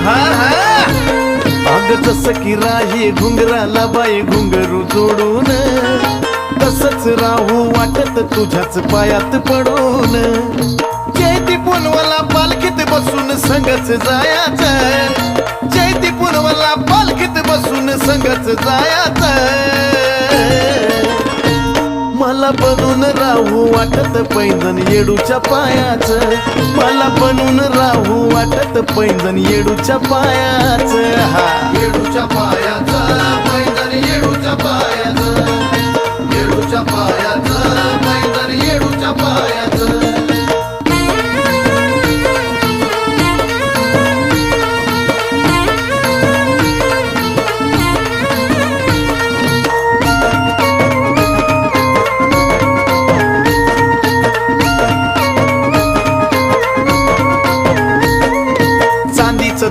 हा हा अग जसं की राही घुंगराला बाई घुंगरू जोडून तसंच राहू वाटत तुझ्याच पायात पडून जयती पुनवला पालखीत बसून संगच जायाचं जयती पुनवला पालखीत बसून संगच जायाचं मला बनून राहू वाटत पैंजण येडूच्या पायाचं मला बनून राहू वाटत पैंजण येडूच्या पायाचं हा येडूच्या पायाचं पैंजण येडूच्या पायाचं